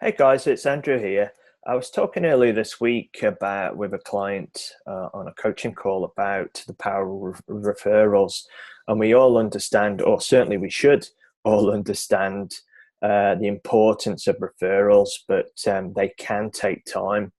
Hey guys, it's Andrew here. I was talking earlier this week about with a client on a coaching call about the power of referrals, and we all understand, or certainly we should all understand, the importance of referrals, but they can take time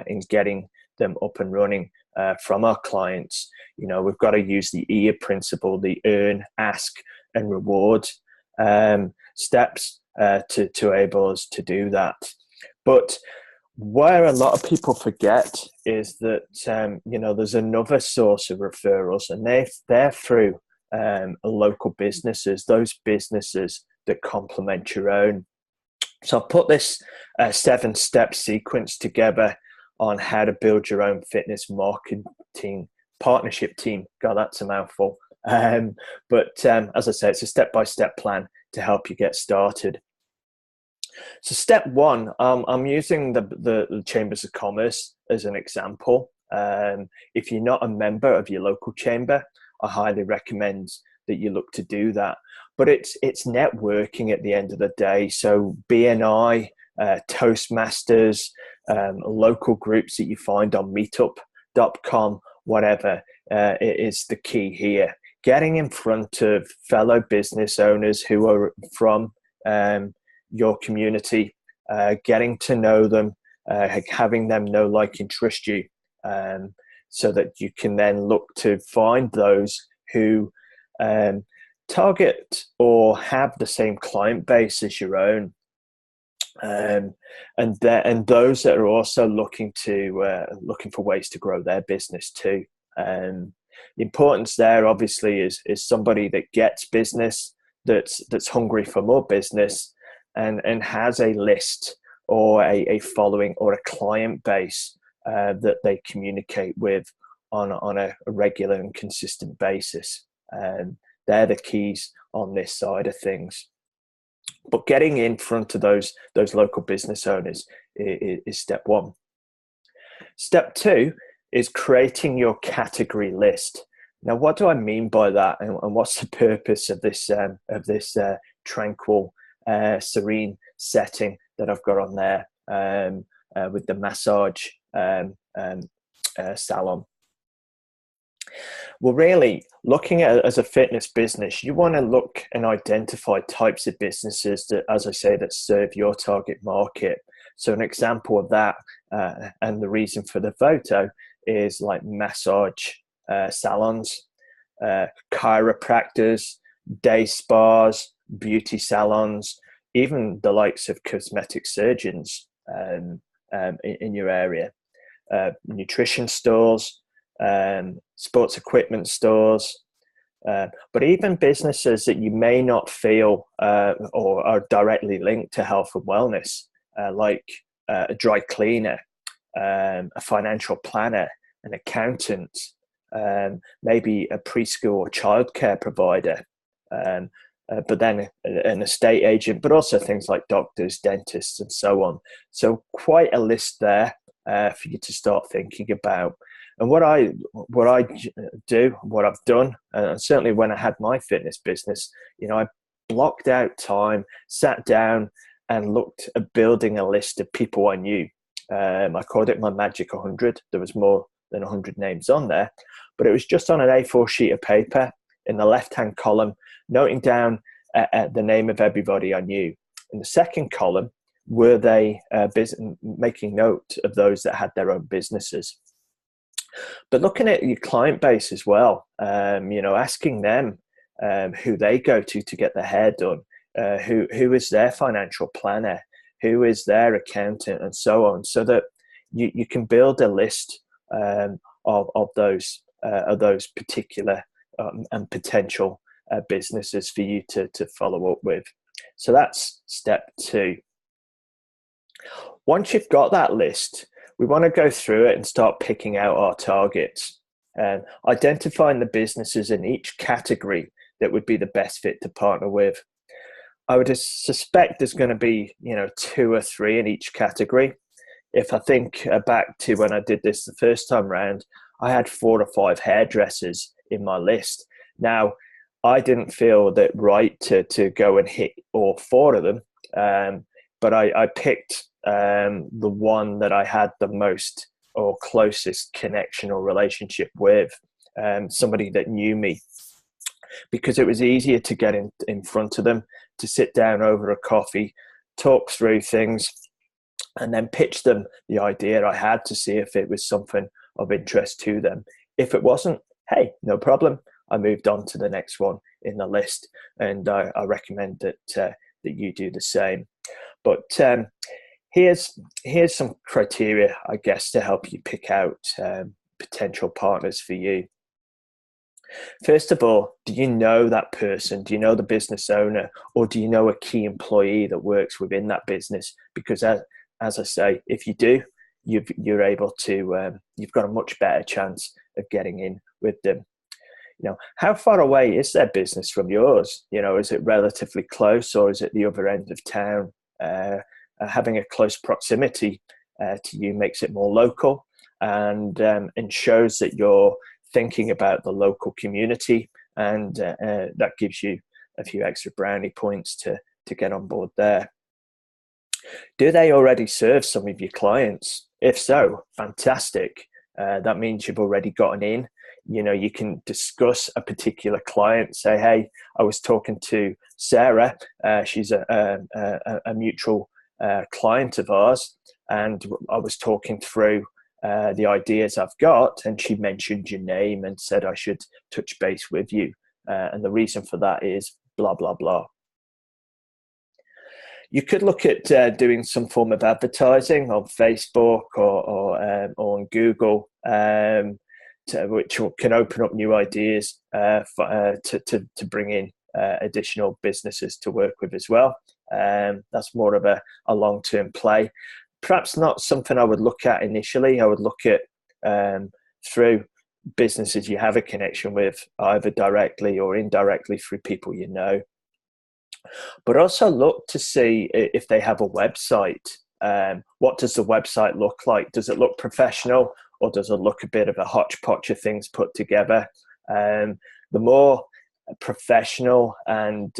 in getting them up and running from our clients. You know, we've got to use the EAR principle, the earn, ask, and reward steps to able us to do that. But where a lot of people forget is that there's another source of referrals, and they're through local businesses, those businesses that complement your own. So I'll put this 7-step sequence together on how to build your own fitness marketing partnership team. God, that's a mouthful. But as I say, it's a step-by-step plan to help you get started. So step one, I'm using the Chambers of Commerce as an example. If you're not a member of your local chamber, I highly recommend that you look to do that. But it's networking at the end of the day. So BNI, Toastmasters, local groups that you find on meetup.com, whatever, is the key here. Getting in front of fellow business owners who are from your community, getting to know them, having them know, like, and trust you, so that you can then look to find those who target or have the same client base as your own, and those that are also looking for ways to grow their business too. The importance there, obviously, is somebody that gets business, that's hungry for more business, and has a list or a following or a client base that they communicate with on a regular and consistent basis. They're the keys on this side of things. But getting in front of those local business owners is step one. Step two is creating your category list. Now, what do I mean by that, and what's the purpose of this tranquil, serene setting that I've got on there with the massage salon? Well, really, looking at it as a fitness business, you want to look and identify types of businesses that, as I say, that serve your target market. So an example of that, and the reason for the photo, is like massage salons, chiropractors, day spas, beauty salons, even the likes of cosmetic surgeons in your area, nutrition stores, sports equipment stores, but even businesses that you may not feel or are directly linked to health and wellness, like a dry cleaner, a financial planner, an accountant, maybe a preschool or childcare provider, but then an estate agent, but also things like doctors, dentists, and so on. So quite a list there for you to start thinking about. And what I do, what I've done, and certainly when I had my fitness business, I blocked out time, sat down, and looked at building a list of people I knew. I called it my Magic 100. There was more than 100 names on there, but it was just on an A4 sheet of paper in the left-hand column, noting down the name of everybody I knew. In the second column, were they making note of those that had their own businesses? But looking at your client base as well, asking them who they go to get their hair done, who is their financial planner, who is their accountant, and so on, so that you can build a list of those particular and potential businesses for you to follow up with. So that's step two. Once you've got that list, we want to go through it and start picking out our targets and identifying the businesses in each category that would be the best fit to partner with. I would suspect there's going to be, 2 or 3 in each category. If I think back to when I did this the first time round, I had 4 or 5 hairdressers in my list. Now, I didn't feel that right to go and hit all 4 of them, but I picked the one that I had the most or closest connection or relationship with, somebody that knew me, because it was easier to get in front of them, to sit down over a coffee, talk through things, and then pitch them the idea I had to see if it was something of interest to them. If it wasn't, hey, no problem. I moved on to the next one in the list, and I recommend that you do the same. But here's some criteria, I guess, to help you pick out potential partners for you. First of all, do you know that person? Do you know the business owner, or do you know a key employee that works within that business? Because as I say, if you do, you're able to, you've got a much better chance of getting in with them. How far away is their business from yours? Is it relatively close, or is it the other end of town? Having a close proximity to you makes it more local, and shows that you're thinking about the local community, and that gives you a few extra brownie points to get on board there. Do they already serve some of your clients? If so, fantastic. That means you've already gotten in. You can discuss a particular client, say, hey, I was talking to Sarah. She's a mutual client of ours, and I was talking through the ideas I've got, and she mentioned your name and said I should touch base with you. And the reason for that is blah, blah, blah. You could look at doing some form of advertising on Facebook or on Google, which can open up new ideas to bring in additional businesses to work with as well. That's more of a long-term play. Perhaps not something I would look at initially. I would look at through businesses you have a connection with, either directly or indirectly through people you know. But also look to see if they have a website. What does the website look like? Does it look professional, or does it look a bit of a hodgepodge of things put together? The more professional and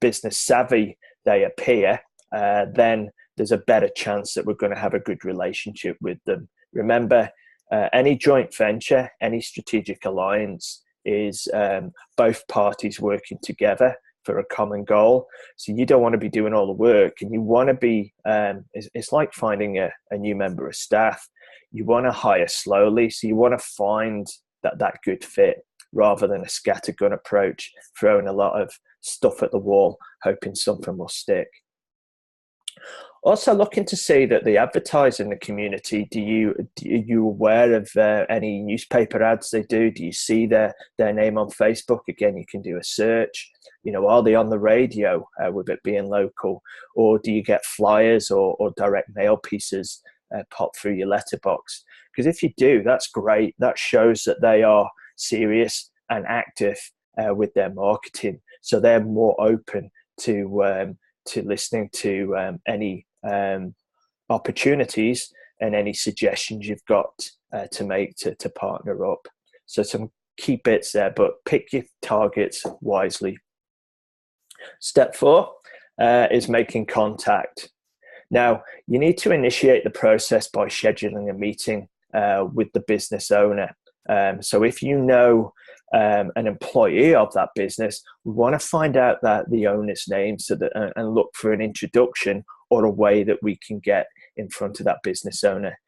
business savvy they appear, then there's a better chance that we're going to have a good relationship with them. Remember, any joint venture, any strategic alliance is both parties working together for a common goal. So you don't want to be doing all the work, and you want to be, it's like finding a new member of staff. You want to hire slowly, so you want to find that good fit rather than a scattergun approach, throwing a lot of stuff at the wall, hoping something will stick. Also looking to see that the advertising in the community, are you aware of any newspaper ads they do? Do you see their name on Facebook? Again, you can do a search. Are they on the radio with it being local? Or do you get flyers or direct mail pieces pop through your letterbox? Because if you do, that's great. That shows that they are serious and active with their marketing. So they're more open to listening to any opportunities and any suggestions you've got to make to partner up. So some key bits there, but pick your targets wisely. Step 4 is making contact. Now, you need to initiate the process by scheduling a meeting with the business owner. So if you know an employee of that business, we want to find out the owner's name and look for an introduction or a way that we can get in front of that business owner,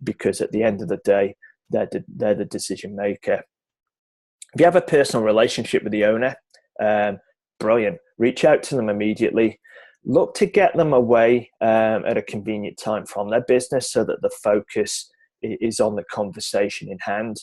because at the end of the day, they're the decision maker. If you have a personal relationship with the owner, brilliant. Reach out to them immediately. Look to get them away at a convenient time from their business so that the focus is on the conversation in hand.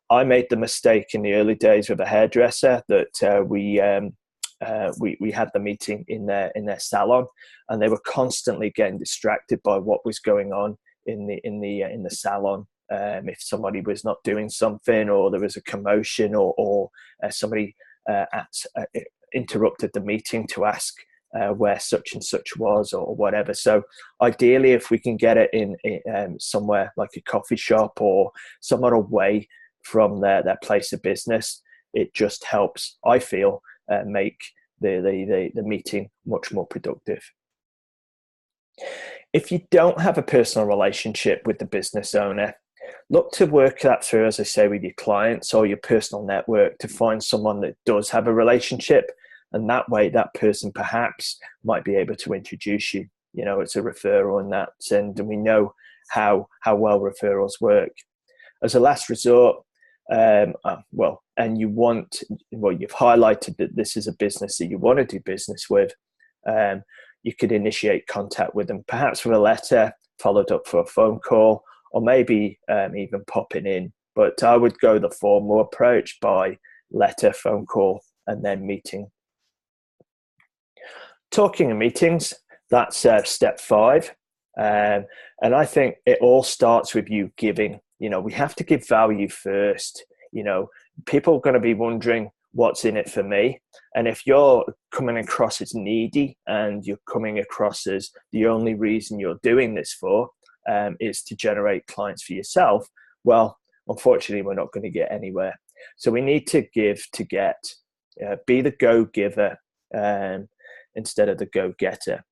I made the mistake in the early days with a hairdresser that we had the meeting in their salon, and they were constantly getting distracted by what was going on in the salon. If somebody was not doing something, or there was a commotion, or somebody interrupted the meeting to ask where such and such was, or whatever. So ideally, if we can get it in somewhere like a coffee shop or somewhere away from their place of business, it just helps, I feel, make the meeting much more productive. If you don't have a personal relationship with the business owner, look to work that through, as I say, with your clients or your personal network to find someone that does have a relationship. And that way, that person perhaps might be able to introduce you. You know, it's a referral in that sense, and we know how well referrals work. As a last resort, and you've highlighted that this is a business that you want to do business with. You could initiate contact with them, perhaps with a letter, followed up for a phone call, or maybe even popping in. But I would go the formal approach by letter, phone call, and then meeting. Talking and meetings, that's step 5. And I think it all starts with you giving. You know, we have to give value first. You know, people are going to be wondering, what's in it for me? And if you're coming across as needy and you're coming across as the only reason you're doing this for is to generate clients for yourself, well, unfortunately, we're not going to get anywhere. So we need to give to get. Be the go-giver instead of the go-getter.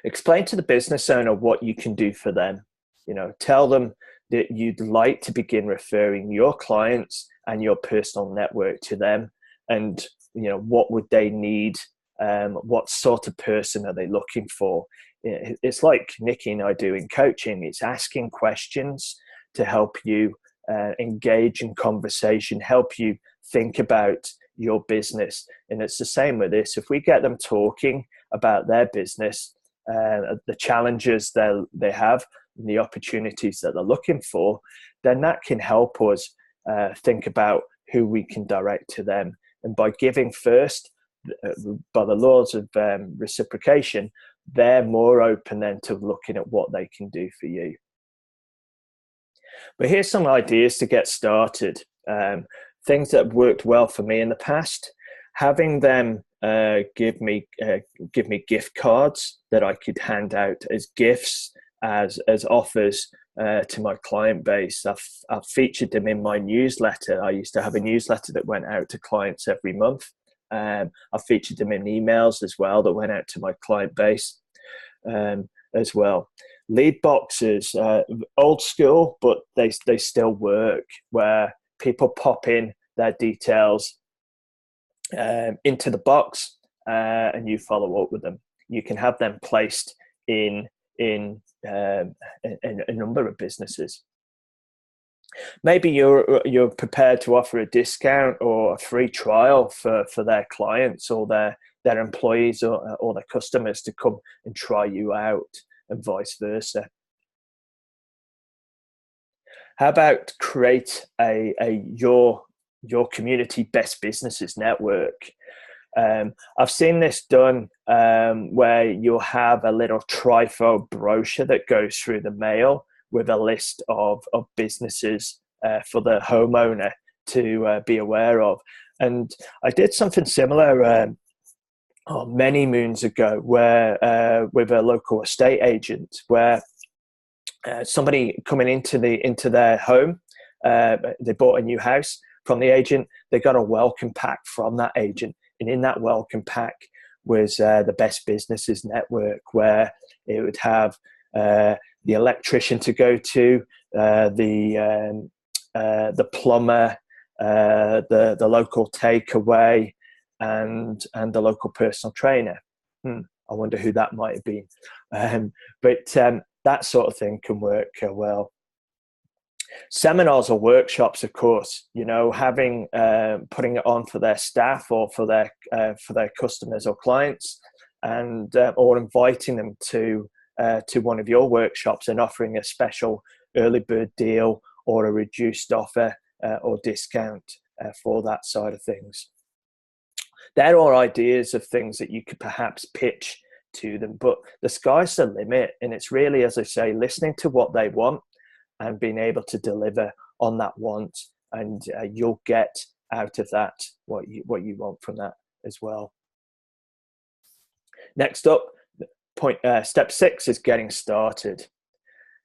Explain to the business owner what you can do for them. You know, tell them that you'd like to begin referring your clients and your personal network to them, and you know, what would they need? What sort of person are they looking for? It's like Nikki and I do in coaching. It's asking questions to help you engage in conversation, help you think about your business. And it's the same with this. If we get them talking about their business, the challenges they have, and the opportunities that they're looking for, then that can help us think about who we can direct to them. And by giving first, by the laws of reciprocation, they're more open then to looking at what they can do for you. But here's some ideas to get started. Things that have worked well for me in the past: having them give me gift cards that I could hand out as gifts, as offers to my client base. I've featured them in my newsletter. I used to have a newsletter that went out to clients every month. I've featured them in emails as well that went out to my client base as well. Lead boxes, old school, but they still work, where people pop in their details into the box and you follow up with them. You can have them placed in a number of businesses. Maybe you're prepared to offer a discount or a free trial for their clients or their employees or their customers to come and try you out, and vice versa. How about create your community best businesses network? I've seen this done where you'll have a little trifo brochure that goes through the mail with a list of businesses for the homeowner to be aware of. And I did something similar many moons ago, where with a local estate agent, where somebody coming into their home, they bought a new house from the agent. They got a welcome pack from that agent, and in that welcome pack was the best businesses network, where it would have the electrician to go to, the plumber, the local takeaway, and the local personal trainer. I wonder who that might have been. But that sort of thing can work well. Seminars or workshops, of course, you know, having putting it on for their staff or for their customers or clients, and or inviting them to one of your workshops and offering a special early bird deal or a reduced offer or discount for that side of things. There are ideas of things that you could perhaps pitch to them, but the sky's the limit, and it's really, as I say, listening to what they want and being able to deliver on that want, and you'll get out of that what you want from that as well. Next up, step 6 is getting started.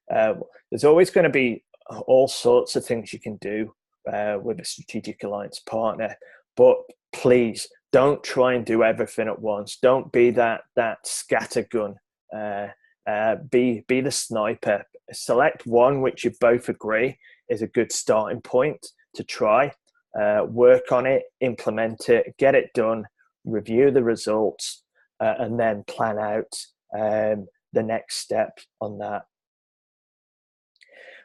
There's always going to be all sorts of things you can do with a strategic alliance partner, but please Don't try and do everything at once. Don't be that scattergun. Be the sniper. Select one which you both agree is a good starting point to try. Work on it, implement it, get it done, review the results, and then plan out the next step on that.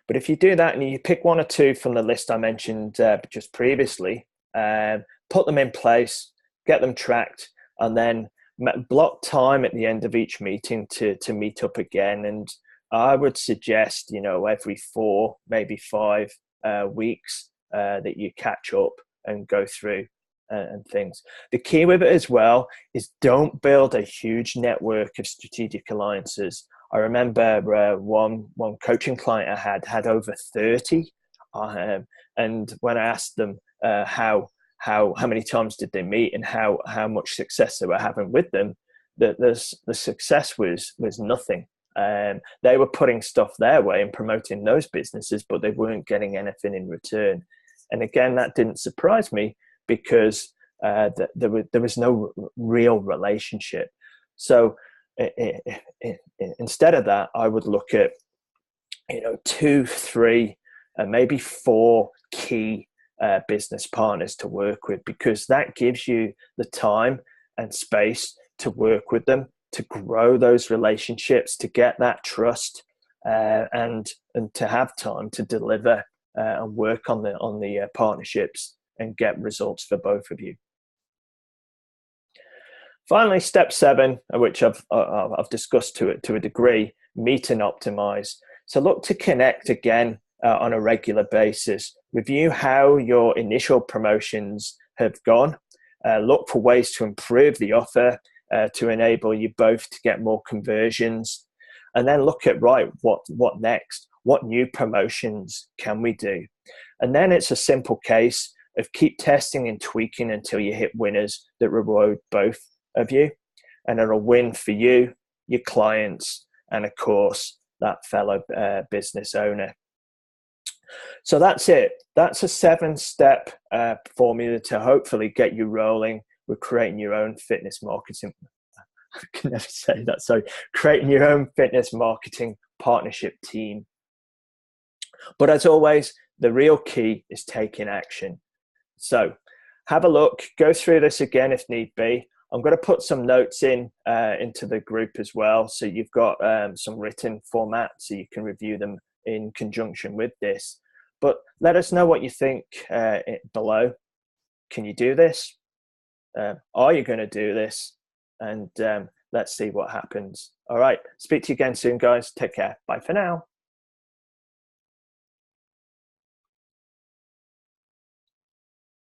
But if you do that and you pick one or two from the list I mentioned just previously, put them in place, get them tracked, and then block time at the end of each meeting to meet up again. And I would suggest, every 4, maybe 5 weeks that you catch up and go through and things. The key with it as well is don't build a huge network of strategic alliances. I remember one coaching client I had over 30, and when I asked them how many times did they meet and how much success they were having with them, the success was nothing. They were putting stuff their way and promoting those businesses, but they weren't getting anything in return. And again, that didn't surprise me because there was no real relationship. So instead of that, I would look at 2, 3, maybe 4 key business partners to work with, because that gives you the time and space to work with them, to grow those relationships, to get that trust, and to have time to deliver and work on the partnerships and get results for both of you. Finally, step 7, which I've discussed to a degree, meet and optimize. So look to connect again on a regular basis. Review how your initial promotions have gone. Look for ways to improve the offer to enable you both to get more conversions. And then look at, what next? What new promotions can we do? And then it's a simple case of keep testing and tweaking until you hit winners that reward both of you. And it'll win for you, your clients, and of course, that fellow business owner. So that's it. That's a 7-step formula to hopefully get you rolling with creating your own fitness marketing. I can never say that. So creating your own fitness marketing partnership team. But as always, the real key is taking action. So have a look, go through this again if need be. I'm going to put some notes into the group as well. So you've got some written format so you can review them in conjunction with this. But let us know what you think below. Can you do this? Are you going to do this? And let's see what happens. All right. Speak to you again soon, guys. Take care. Bye for now.